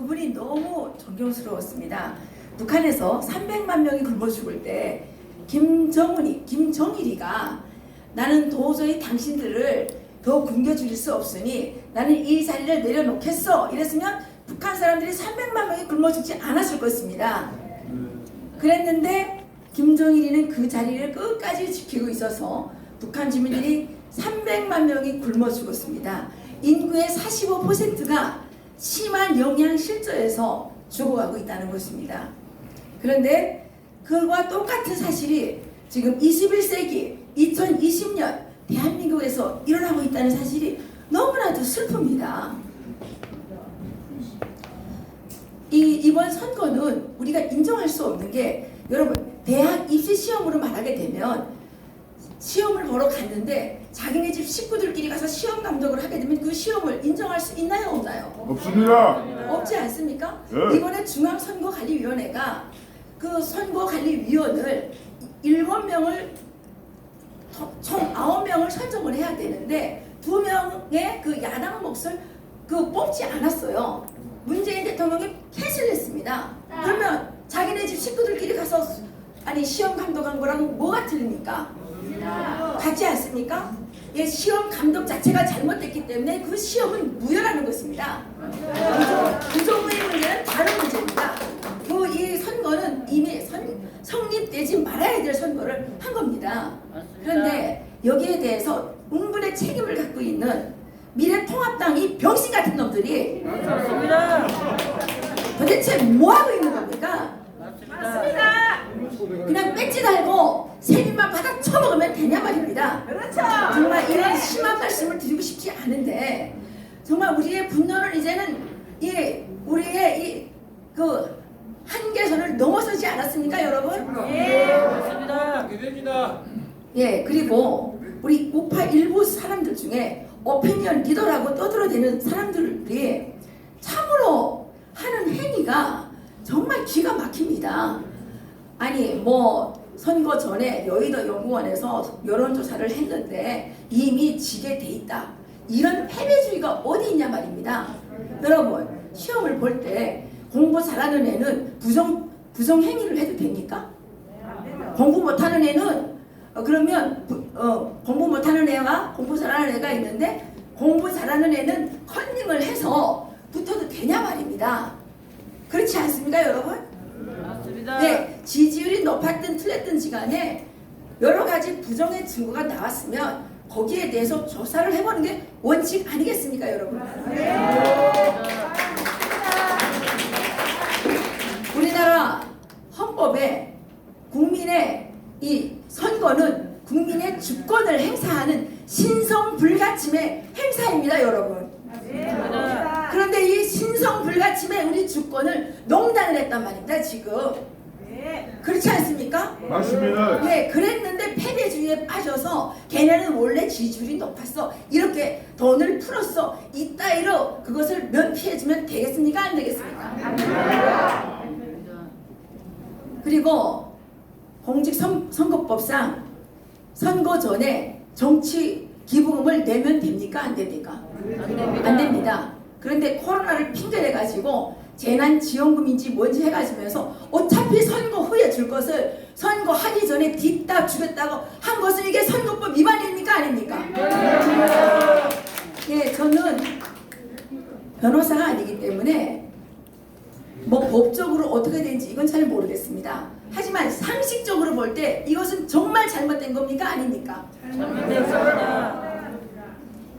그분이 너무 존경스러웠습니다. 북한에서 300만 명이 굶어 죽을 때 김정일이가 나는 도저히 당신들을 더 굶겨 죽일 수 없으니 나는 이 자리를 내려놓겠어 이랬으면 북한 사람들이 300만 명이 굶어 죽지 않았을 것입니다. 그랬는데 김정일이는 그 자리를 끝까지 지키고 있어서 북한 주민들이 300만 명이 굶어 죽었습니다. 인구의 45%가 심한 영양실조에서 죽어가고 있다는 것입니다. 그런데 그와 똑같은 사실이 지금 21세기 2020년 대한민국에서 일어나고 있다는 사실이 너무나도 슬픕니다. 이번 선거는 우리가 인정할 수 없는 게, 여러분 대학 입시 시험으로 말하게 되면 시험을 보러 갔는데 자기네 집 식구들끼리 가서 시험 감독을 하게 되면 그 시험을 인정할 수 있나요 없나요? 없습니다. 없지 않습니까? 네. 이번에 중앙선거관리위원회가 그 선거관리위원을 7명을 총 9명을 선정을 해야 되는데 2명의 그 야당 몫을 뽑지 않았어요. 문재인 대통령이 캔슬을 했습니다. 그러면 자기네 집 식구들끼리 가서 시험 감독한 거랑 뭐가 틀립니까? 같지 않습니까? 예, 시험 감독 자체가 잘못됐기 때문에 그 시험은 무효라는 것입니다. 부정부의 문제는 다른 문제입니다. 이 선거는 이미 성립되지 말아야 될 선거를 한 겁니다. 그런데 여기에 대해서 응분의 책임을 갖고 있는 미래통합당 이 병신 같은 놈들이 도대체 뭐 하고 있는 겁니까? 맞습니다. 그냥 배지 달고 세금만 받아 처먹으면 되냐 말입니다. 그렇죠. 정말 이런 심한 말씀을 드리고 싶지 않은데, 정말 우리의 분노는 이제는 우리의 한계선을 넘어서지 않았습니까, 여러분? 예, 맞습니다. 됩니다. 예, 그리고 우리 우파 일부 사람들 중에 오피니언 리더라고 떠들어대는 사람들이 참으로 하는 행위가 정말 기가 막힙니다. 선거 전에 여의도 연구원에서 여론조사를 했는데 이미 지게 돼 있다. 이런 패배주의가 어디 있냐 말입니다. 여러분, 시험을 볼 때 공부 잘하는 애는 부정행위를 해도 됩니까? 공부 못하는 애는 그러면 공부 못하는 애와 공부 잘하는 애가 있는데 공부 잘하는 애는 컨닝을 해서 붙어도 되냐 말입니다. 그렇지 않습니까, 여러분? 맞습니다. 네, 지지율이 높았든 틀렸든지 간에 여러 가지 부정의 증거가 나왔으면 거기에 대해서 조사를 해보는 게 원칙 아니겠습니까, 여러분? 우리나라 헌법에 국민의 이 선거는 국민의 주권을 행사하는 신성불가침의 행사입니다, 여러분. 맞습니다. 그런데 이 신성불가침의 우리 주권을 농단을 했단 말입니다, 지금. 네. 그렇지 않습니까? 맞습니다. 네, 그랬는데 패배주의에 빠져서 걔네는 원래 지지율이 높았어, 이렇게 돈을 풀었어, 이따위로 그것을 면피해주면 되겠습니까? 안 되겠습니까? 그리고 공직선거법상 선거 전에 정치 기부금을 내면 됩니까? 안 됩니까? 안 됩니다. 그런데 코로나를 핑계대 가지고 재난지원금인지 뭔지 해가지면서 어차피 선거 후에 줄 것을 선거하기 전에 뒤따 주겠다고 한 것은 이게 선거법 위반입니까? 아닙니까? 예, 저는 변호사가 아니기 때문에 법적으로 어떻게 되는지 이건 잘 모르겠습니다. 하지만 상식적으로 볼 때 이것은 정말 잘못된 겁니까? 아닙니까? 잘못됐습니다.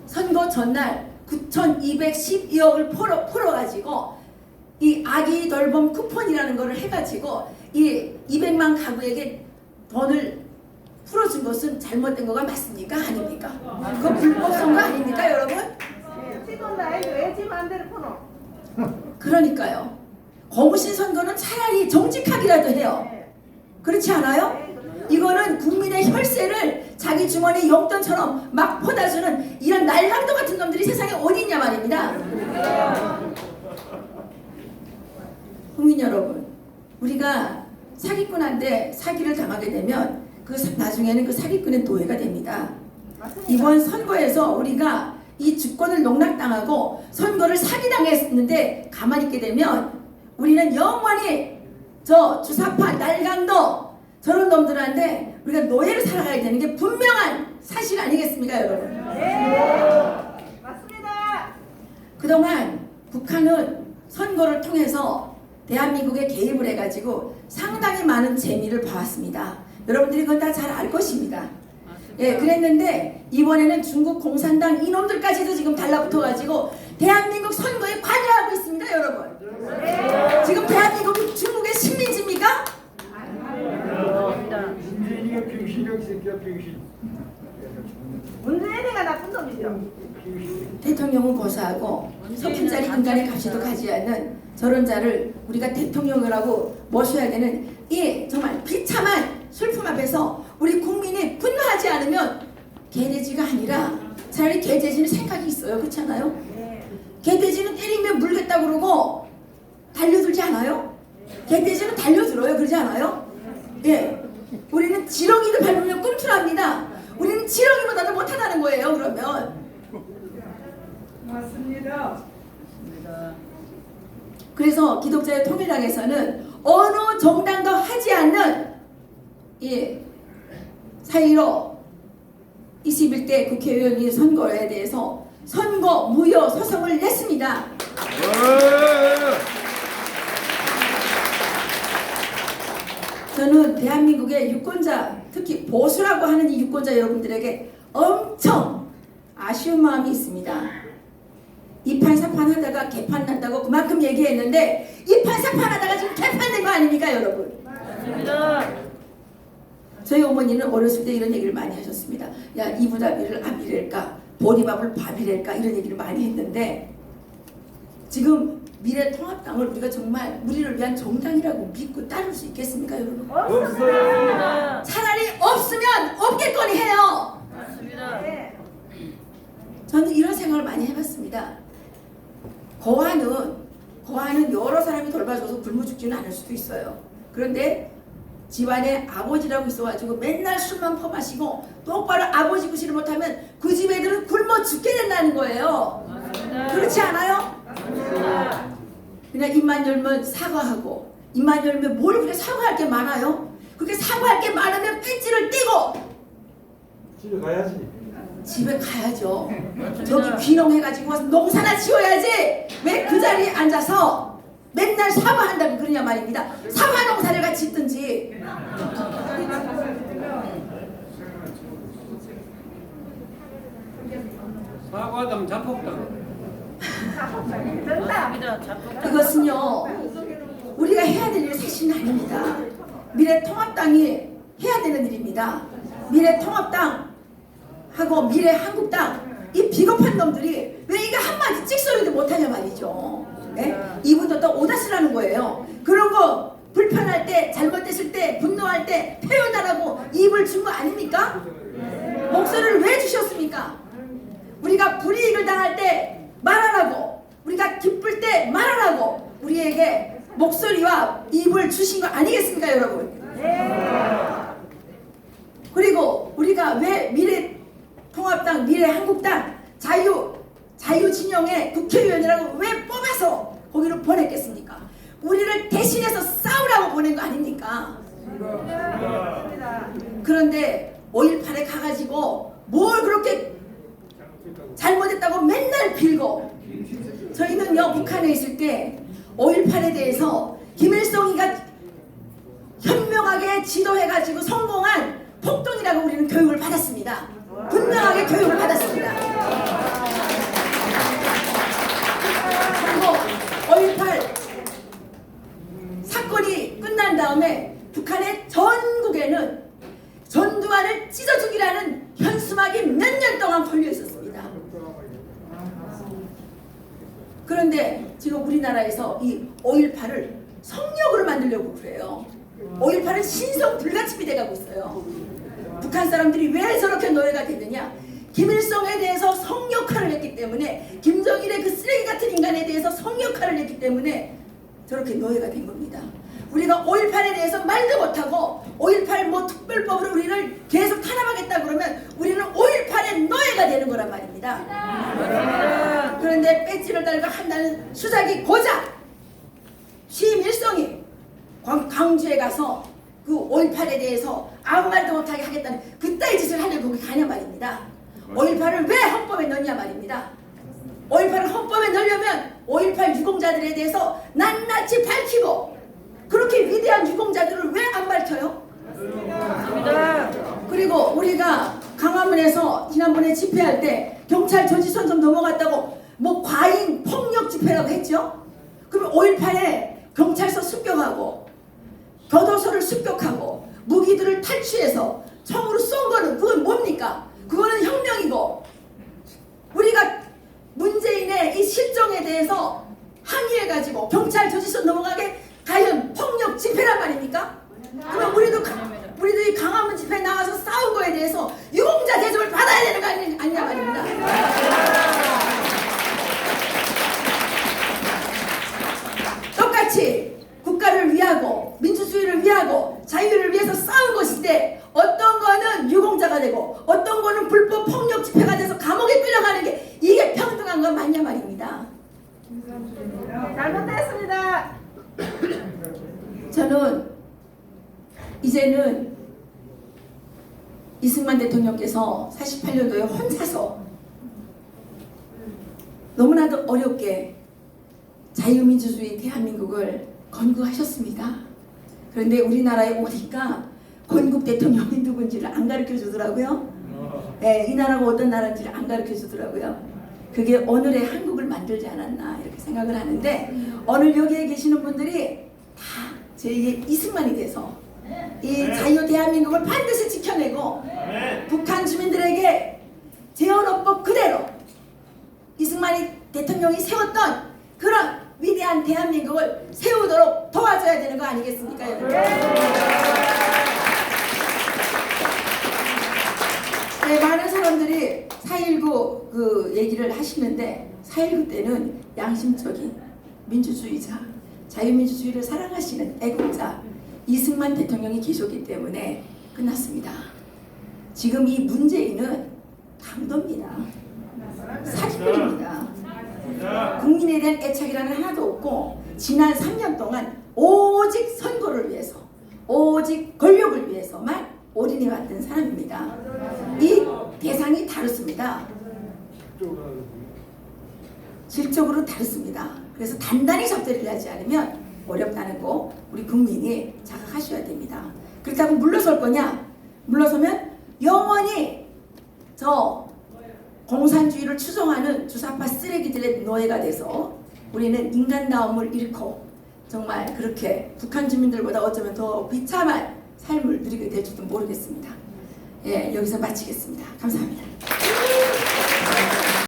선거 전날 9,212억을 풀어가지고 이 아기 돌봄 쿠폰이라는 거를 해가지고 이 200만 가구에게 돈을 풀어준 것은 잘못된 거가 맞습니까? 아닙니까? 그거 불법 선거 아닙니까, 여러분? 지금 나이도 왜지 마음대로 풀어? 그러니까요. 거부신 선거는 차라리 정직하기라도 해요. 그렇지 않아요? 이거는 국민의 혈세를 자기 주머니 용돈처럼 막 퍼다주는 이런 날강도 같은 놈들이 세상에 어디 있냐 말입니다. 국민 여러분, 우리가 사기꾼한테 사기를 당하게 되면 나중에는 그 사기꾼의 노예가 됩니다. 이번 선거에서 우리가 이 주권을 농락당하고 선거를 사기당했는데 가만히 있게 되면 우리는 영원히 저 주사파 날강도 저런 놈들한테 우리가 노예로 살아가야 되는 게 분명한 사실 아니겠습니까, 여러분? 네. 맞습니다. 그동안 북한은 선거를 통해서 대한민국에 개입을 해가지고 상당히 많은 재미를 봐왔습니다. 여러분들이 그건 다 잘 알 것입니다. 예, 그랬는데 이번에는 중국 공산당 이놈들까지도 지금 달라붙어가지고 대한민국 선거에 관여하고 있습니다, 여러분. 지금 대한민국이 중국의 식민지입니까? 문재인이가 병신이라고 새끼야 병신. 문재인이가 나쁜 놈이죠. 대통령은 고사하고 석푼짜리 인간의 값이도 가지 않는 저런 자를 우리가 대통령이라고 모셔야 되는 이 정말 비참한 슬픔 앞에서 우리 국민이 분노하지 않으면 개돼지가 아니라 차라리 개돼지는 생각이 있어요. 그렇지 않아요? 개돼지는 때리면 물겠다고 그러고 달려들지 않아요? 개돼지는 달려들어요. 그러지 않아요? 예. 우리는 지렁이를 밟으면 꿈틀합니다. 우리는 지렁이보다도 못하다는 거예요. 그러면 맞습니다. 그래서 기독자의 통일당에서는 어느 정당도 하지 않는 이 4.15 21대 국회의원이 선거에 대해서 선거 무효 소송을 냈습니다. 저는 대한민국의 유권자, 특히 보수라고 하는 이 유권자 여러분들에게 엄청 아쉬운 마음이 있습니다. 이판사판 하다가 개판 난다고 그만큼 얘기했는데 이판사판 하다가 지금 개판 된 거 아닙니까, 여러분? 저희 어머니는 어렸을 때 이런 얘기를 많이 하셨습니다. 야, 이보다 미를 아미랄까, 보리밥을 밥이랄까, 이런 얘기를 많이 했는데 지금 미래통합당을 우리가 정말 우리를 위한 정당이라고 믿고 따를 수 있겠습니까, 여러분? 없습니다. 차라리 없으면 없겠거니 해요. 네. 저는 이런 생각을 많이 해봤습니다. 고아는 여러 사람이 돌봐줘서 굶어 죽지는 않을 수도 있어요. 그런데 집안에 아버지라고 있어가지고 맨날 술만 퍼마시고 똑바로 아버지 구실을 못하면 그 집 애들은 굶어 죽게 된다는 거예요. 그렇지 않아요? 그냥 입만 열면 사과하고 입만 열면 뭘 그렇게 사과할 게 많아요? 그렇게 사과할 게 많으면 배지를 떼고 집에 가야지. 집에 가야죠. 저기 귀농해가지고 와서 농사나 지어야지. 왜 그 자리에 앉아서 맨날 사과한다고 그러냐 말입니다. 사과 농사를 같이 짓든지. 사과당 자폭당. 정답. 그것은요 우리가 해야 될 일이 사실은 아닙니다. 미래통합당이 해야 되는 일입니다. 미래통합당 하고 미래한국당 이 비겁한 놈들이 왜 이거 한마디 찍소리도 못하냐 말이죠. 네? 이분도 또 오다스라는 거예요. 그런 거 불편할 때, 잘못됐을 때, 분노할 때 표현하라고 입을 준 거 아닙니까? 목소리를 왜 주셨습니까? 우리가 불이익을 당할 때 말하라고, 우리가 기쁠 때 말하라고 우리에게 목소리와 입을 주신 거 아니겠습니까, 여러분? 그리고 우리가 왜 미래통합당, 미래한국당, 자유진영의 국회의원이라고 왜 뽑아서 거기로 보냈겠습니까? 우리를 대신해서 싸우라고 보낸 거 아닙니까? 그런데 5.18에 가가지고 뭘 그렇게 잘못했다고 맨날 빌고, 저희는요 북한에 있을 때 5.18에 대해서 김일성이가 현명하게 지도해가지고 성공한 폭동이라고 우리는 교육을 받았습니다. 분명하게 교육을 받았습니다. 그리고 5.18 사건이 끝난 다음에 북한의 전국에는 전두환을 찢어 죽이라는 현수막이 몇 년 동안 걸려 있었습니다. 그런데 지금 우리나라에서 이 5.18을 성역으로 만들려고 그래요. 5.18은 신성 불가침이 돼가고 있어요. 북한 사람들이 왜 저렇게 노예가 됐느냐? 김일성에 대해서 성역화를 했기 때문에, 김정일의 그 쓰레기 같은 인간에 대해서 성역화를 했기 때문에 저렇게 노예가 된 겁니다. 우리가 5.18에 대해서 말도 못하고 5.18 뭐 특별법으로 우리를 계속 탄압하겠다 그러면 우리는 5.18의 노예가 되는 거란 말입니다. 그런데 배지를 달고 한다는 수작이 고작 심일성이 광주에 가서 그 5.18에 대해서 아무 말도 못하게 하겠다는 그따위 짓을 하려고 거기 가냐 말입니다. 5.18을 왜 헌법에 넣냐 말입니다. 5.18을 헌법에 넣으려면 5.18 유공자들에 대해서 낱낱이 밝히고 그렇게 위대한 유공자들을 왜 안 밝혀요? 그리고 우리가 강화문에서 지난번에 집회할 때 경찰 저지선 좀 넘어갔다고 뭐 과잉 폭력 집회라고 했죠? 그러면 5.18에 경찰서 습격하고 교도소를 습격하고 무기들을 탈취해서 총으로 쏜 거는 그건 뭡니까? 그거는 혁명이고 우리가 문재인의 이 실정에 대해서 항의해가지고 경찰 저지선 넘어가게 과연 폭력 집회란 말입니까? 그럼 우리도 이 강화문 집회에 나와서 싸운 거에 대해서 유공자 대접을 받아야 되는 거 아니냐 말입니다. 똑같이 국가를 위하고 민주주의를 위하고 자유를 위해서 싸운 것인데 어떤 거는 유공자가 되고 어떤 거는 불법 폭력 집회가 돼서 감옥에 끌려가는 게 이게 평등한 건 맞냐 말입니다. 잘못됐습니다. 저는 이제는 이승만 대통령께서 48년도에 혼자서 너무나도 어렵게 자유민주주의 대한민국을 건국하셨습니다. 그런데 우리나라에 오니까 건국 대통령이 누군지를 안 가르쳐 주더라고요. 네, 이 나라가 어떤 나라인지를 안 가르쳐 주더라고요. 그게 오늘의 한국을 만들지 않았나 이렇게 생각을 하는데 오늘 여기에 계시는 분들이 다 저에게 이승만이 돼서 이 자유 대한민국을 반드시 지켜내고 북한 주민들에게 재헌헌법 그대로 이승만이 대통령이 세웠던 그런 위대한 대한민국을 세우도록 도와줘야 되는 거 아니겠습니까, 여러분? 네, 많은 사람들이 4.19 그 얘기를 하시는데 4.19 때는 양심적인 민주주의자, 자유민주주의를 사랑하시는 애국자 이승만 대통령이 계셨기 때문에 끝났습니다. 지금 이 문재인은 강도입니다. 사기꾼입니다. 국민에 대한 애착이라는 하나도 없고 지난 3년 동안 오직 선거를 위해서 오직 권력을 위해서만 올인해 왔던 사람입니다. 이 대상이 다릅니다. 질적으로 다릅니다. 그래서 단단히 접대를 하지 않으면 어렵다는 거 우리 국민이 자각하셔야 됩니다. 그렇다고 물러설 거냐? 물러서면 영원히 저 공산주의를 추종하는 주사파 쓰레기들의 노예가 돼서 우리는 인간다움을 잃고 정말 그렇게 북한 주민들보다 어쩌면 더 비참한 삶을 누리게 될지도 모르겠습니다. 예, 여기서 마치겠습니다. 감사합니다.